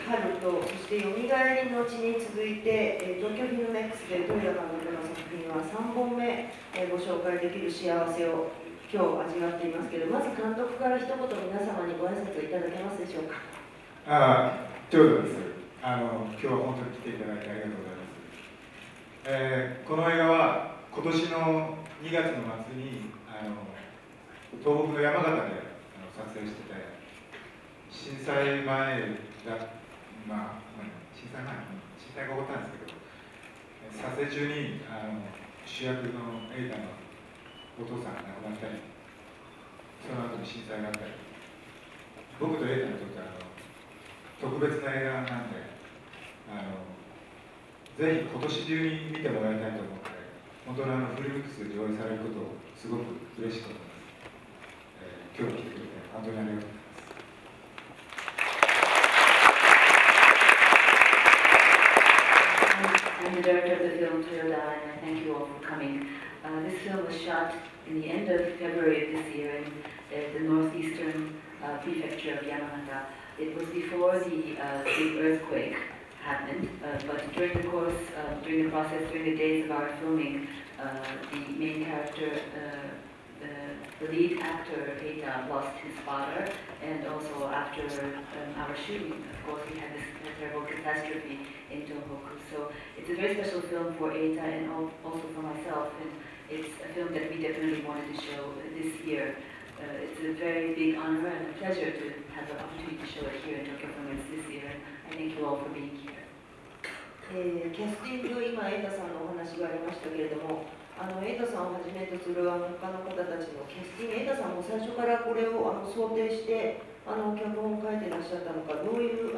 春と、そしてよみがえりの地に続いて、東京フィルメックスで豊田監督の作品は3本目、ご紹介できる幸せを今日味わっていますけど、まず監督から一言皆様にご挨拶をいただけますでしょうか。豊田です。今日は本当に来ていただいてありがとうございます。この映画は今年の2月の末に東北の山形で撮影してて、震災前だ、震災が起こったんですけど、撮影中に主役の瑛太のお父さんが亡くなったり、その後に震災があったり、僕と瑛太にとって特別な映画なんで、ぜひ今年中に見てもらいたいと思って、本当にフィルミックスで上映されることをすごく嬉しく思います。今日来てくれて本当にありがとうございます。I'm the director of the film TOYODA, and I thank you all for coming. This film was shot in the end of February of this year in the northeastern prefecture of Yamagata. It was before the big earthquake happened, but during the course, during the process, during the days of our filming, the main character, the lead actor, Eita, lost his father, and also after our shooting, of course, we had this terrible catastrophe in Tohoku. So it's a very special film for Eita and also for myself, and it's a film that we definitely wanted to show this year. It's a very big honor and a pleasure to have the opportunity to show it here in Tokyo Film Fest this year, and I thank you all for being here. キャスティング、今、瑛太さんのお話がありましたけれども、瑛太さんをはじめとする他の方たちのキャスティング、瑛太さんも最初からこれを想定して、脚本を書いてらっしゃったのか、どういう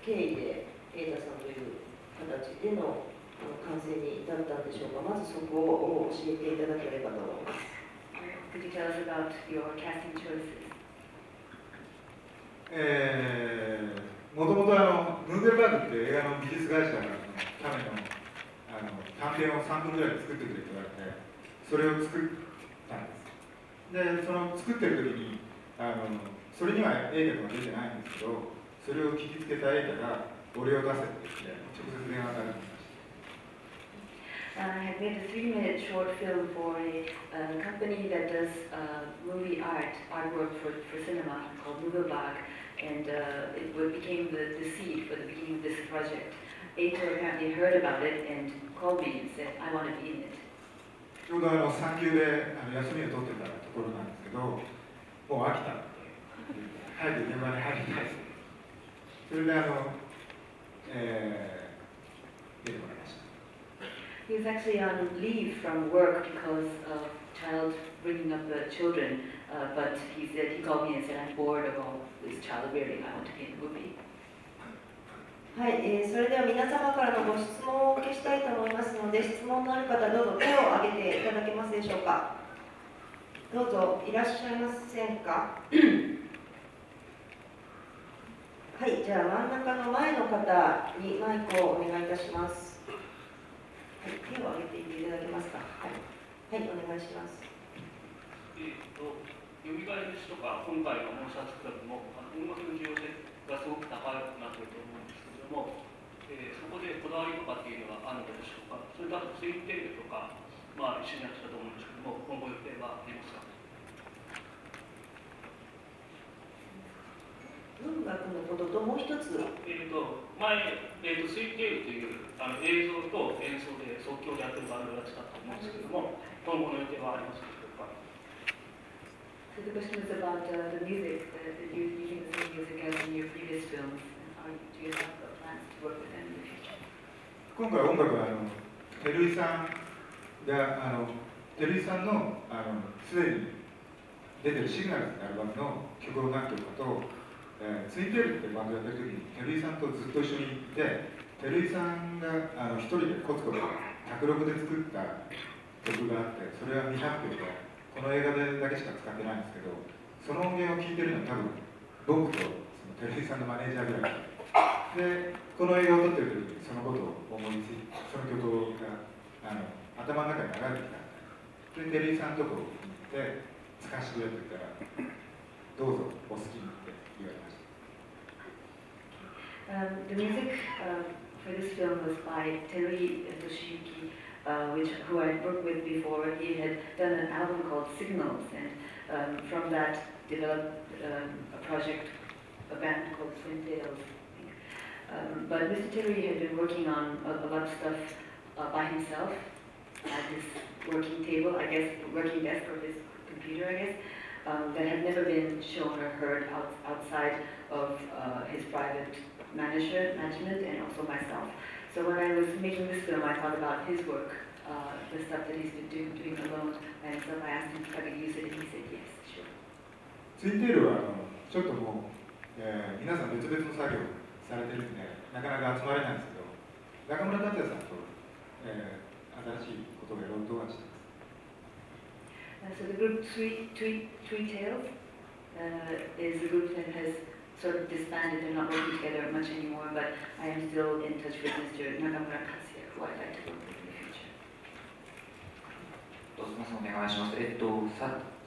経緯で瑛太さんという形での完成に至ったんでしょうか。まずそこを教えていただければと思います。Could you tell us about your casting choices? もともとムーベルバーグっていう映画の美術会社のための短編を3分ぐらいで作ってくれって言われて、それを作ったんです。で、その作ってる時にそれには瑛太君は出てないんですけど、それを聞きつけた瑛太が俺を出せって言って直接電話かけてきました。I had made a 3-minute short film for a company that does movie artwork for cinema called Movieberg, and it became the seed for the beginning of this project. Eito apparently heard about it and called me and said, I want to be in it. ちょうど産休で休みを取ってたところなんですけど、もう飽きたって、早く現場に入りたい。それで出てもらいました。He was actually on leave from work because of bringing up the children, but he called me and said, I'm bored of all this child rearing, I want to be in a movie. はい、それでは皆様からのご質問をお受けしたいと思いますので、質問のある方、どうぞ手を挙げていただけますでしょうか。どうぞいらっしゃいませんか。はい、じゃあ真ん中の前の方にマイクをお願いいたします。はい、手を挙げていただけますか。はい、はい、お願いします。よみがえりですとか、今回のモンスターズクラブも音楽の重要性がすごく高くなっていると思うんですけれども、そこでこだわりとかっていうのはあるのでしょうか。それとあとツインテールとか、一緒にやってたと思うんですけども、今後予定はありますか。文学のことともう一つ。前、ツインテールという映像と演奏で即興でやってるバンドをやってたと思うんですけども、今後の予定はありますか。So the question is about the music, that you're using the same music as in your previous films. Do you have plans to work with them in the future? 今回音楽は照井さんが照井さんのすでに出てるシグナルズってアルバムの曲を何曲かと、ツインテールってバンドやってる時に照井さんとずっと一緒にいて、照井さんが一人でコツコツ卓録で作った曲があって、それは未発表で。この映画でだけしか使ってないんですけど、その音源を聴いてるのは多分僕と照井さんのマネージャーぐらいで、この映画を撮ってる時にそのことを思いついて、その曲が頭の中に流れてきたんで、照井さんのところに行って使わせてくれって言ったら、どうぞお好きにって言われました。The music for this film was by Toshiaki, who I worked with before. He had done an album called Signals, and from that developed a project, a band called Twin Tails, I think. But Mr. Terry had been working on a lot of stuff by himself at his working table, I guess, working desk or his computer, I guess, that had never been shown or heard outside of his private management and also myself. So when I was making this film, I thought about his work, the stuff that he's been doing alone by himself. I asked him if I could use it, and he said yes, sure. ツインテールはちょっともう、皆さん別々の作業されてるんで、なかなか集まれないんですけど、中村達也さんと、新しいことをやろうとはしています。So the group Three Tails is a group that has sort of disbanded. They're not working together much anymore, but I am still in touch with Mr. Nakamura Katsuya, who I'd like to work with in the future. すみません、お願いします。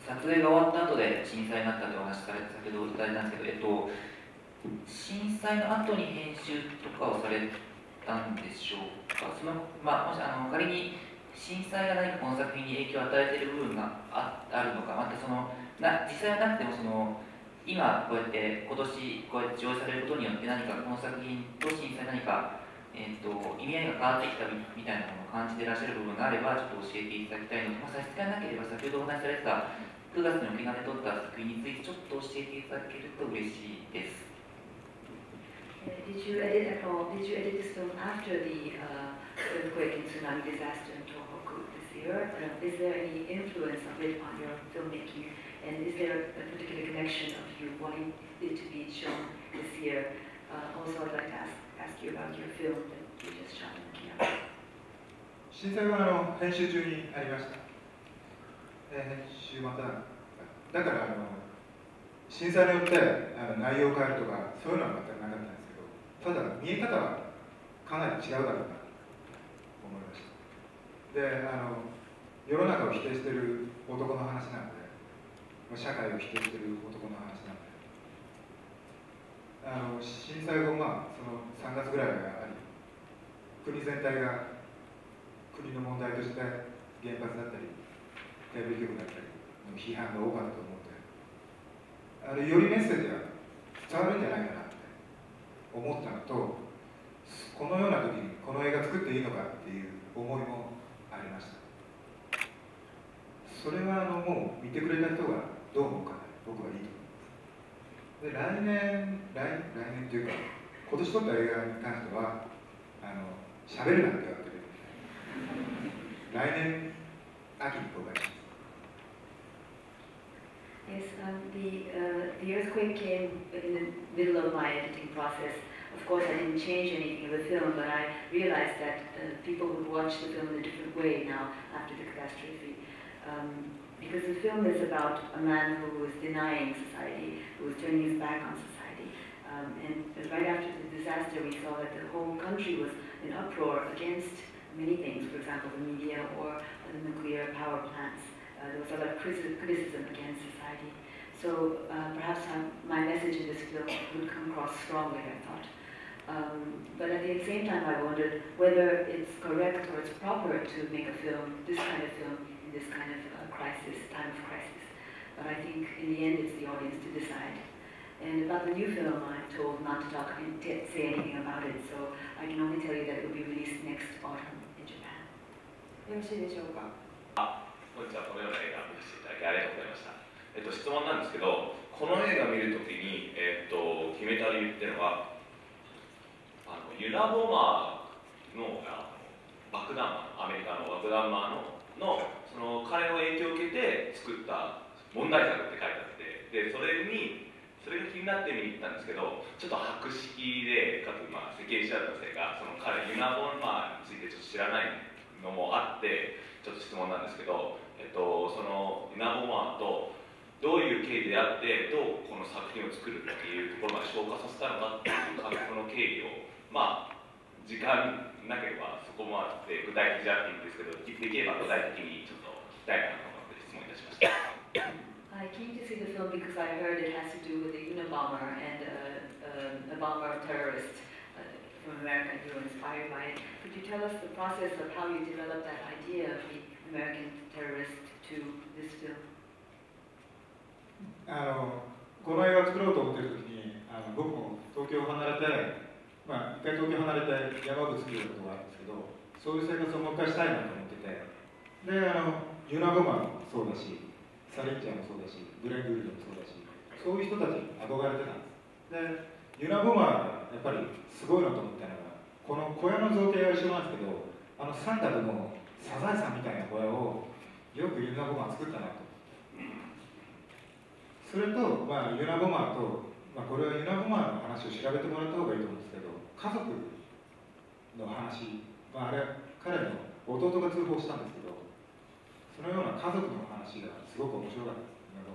撮影が終わった後で震災になったというお話されて先ほどいただいたんですけど、震災の後に編集とかをされたんでしょうか。もし仮に震災が何かこの作品に影響を与えている部分があるのか、また実際はなくても今こうやって今年こうやって上映されることによって何かこの作品と震災何か、意味合いが変わってきたみたいなものを感じていらっしゃる部分があればちょっと教えていただきたいのと、差し支えなければ先ほどお話しされてた9月に沖縄で撮った作品についてちょっと教えていただけると嬉しいです。Did you edit at all? Did you edit this film after the earthquake and tsunami disaster in Tohoku this year? Is there any influence of it on your filmmaking? And is there a particular connection of you wanting it to be shown this year? Also, I'd like to ask you about your film that you just shot in Okinawa. 震災は編集中にありました。編集まただから震災によって内容を変えるとかそういうのは全くなかったんですけど、ただ見え方はかなり違うだろうなと思いました。で世の中を否定している男の話なので、社会を否定している男の話なので、震災後その3月ぐらいがあり、国全体が国の問題として原発だったりテレビ局だったりの批判が多かったと思うので、よりメッセージが伝わるんじゃないかなって思ったのと、このような時にこの映画作っていいのかっていう思いもありました。それはもう見てくれた人がどう思うか僕はいいと思います。で来年というか今年撮った映画に関しては喋るなんて言われてる来年秋に公開します。Yes, the earthquake came in the middle of my editing process. Of course, I didn't change anything of the film, but I realized that people would watch the film in a different way now after the catastrophe. Because the film is about a man who was denying society, who was turning his back on society. And right after the disaster, we saw that the whole country was in uproar against many things, for example, the media or the nuclear power plants. There was a lot of criticism against society. So perhaps my message in this film would come across strongly, I thought. But at the same time, I wondered whether it's correct or it's proper to make a film, this kind of film, in this kind of time of crisis. But I think in the end, it's the audience to decide. And about the new film, I'm told not to say anything about it, so I can only tell you that it will be released next autumn in Japan. よろしいでしょうか。本日はこのような映画を見せていただきありがとうございました。質問なんですけど、この映画を見るときに、決めた理由っていうのは、ユナボマーの爆弾魔、アメリカの爆弾魔のその彼の影響を受けて作った問題作って書いてあって、でそれが気になって見に行ったんですけど、ちょっと白色でかつ世間知らずのせいがその彼ユナボマーについてちょっと知らないのもあって、ちょっと質問なんですけど、そのユナボマーとどういう経緯であってどうこの作品を作るっていうところまで消化させたのかっていう監督の経緯を時間なければそこまで具体的じゃなくていいんですけど、できれば具体的にちょっと聞きたいなと思って質問いたしました。I came to see the film because I heard it has to do with a Unabomber and a bomber terrorist from America, you were inspired by it. Could you tell us the process of how you developed that idea of the American terrorist to this film? この映画を作ろうと思っている時に僕も東京を離れて、一回東京を離れて山口にいることがあるんですけど、そういう生活をもう一回したいなと思ってて、でユナ・ボマンもそうだし、サリンチャーもそうだし、グレン・グールドもそうだし、そういう人たちに憧れてたんです。でユナ・ボマンがやっぱりすごいなと思ったのが、この小屋の造形が一緒なんですけど、三角のサザエさんみたいな小屋をよくユナ・ボマン作ったなと。それと、ユナ・ボマンと、これはユナ・ボマンの話を調べてもらった方がいいと思うんですけど、家族の話、あれ彼の弟が通報したんですけど、そのような家族の話がすごく面白かったです、ユナ・ボ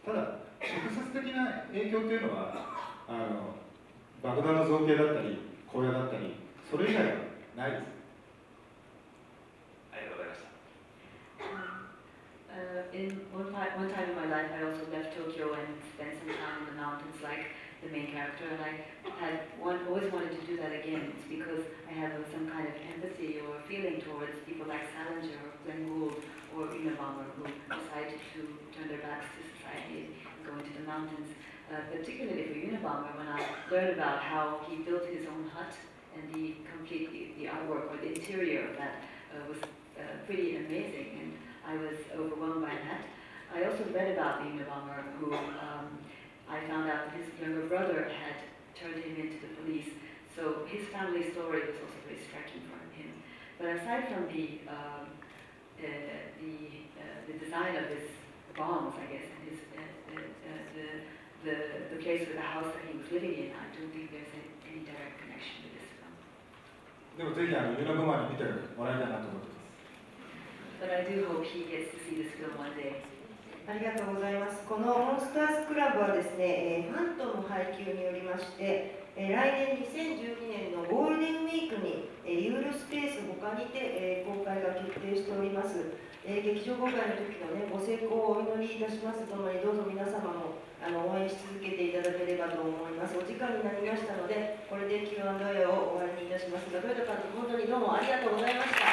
マン。ただ直接的な影響というのは爆弾の造形だったり小屋だったりそれ以外はないです。ありがとうございました。One time in my life, I also left Tokyo and spent some time in the mountains, like the main character, and I always wanted to do that again. It's because I have some kind of empathy or feeling towards people like Salinger or Glenn Gould or Unabomber who decided to turn their backs to society and go into the mountains. Particularly for Unabomber, when I learned about how he built his own hut and the artwork or the interior of that was pretty amazing, and I was overwhelmed by that. I also read about the Unabomber who I found out that his younger brother had turned him into the police, so his family story was also very striking for him. But aside from the design of his bombs, I guess, and the place with the house that he was living in, I don't think there's any direct connection with this film. でもぜひユナ・ボマンに見てもらいたいなと思ってます。But I do hope he gets to see this film one day. ありがとうございます。このモンスターズクラブはですね、ファントム配給によりまして、来年2012年のゴールデンウィークにユーロスペース他にて公開が決定しております。劇場公開の時のご成功をお祈りいたしますとともに、どうぞ皆様も応援し続けていただければと思います。お時間になりましたので、これで Q&A を終わりにいたしますが、豊田監督、本当にどうもありがとうございました。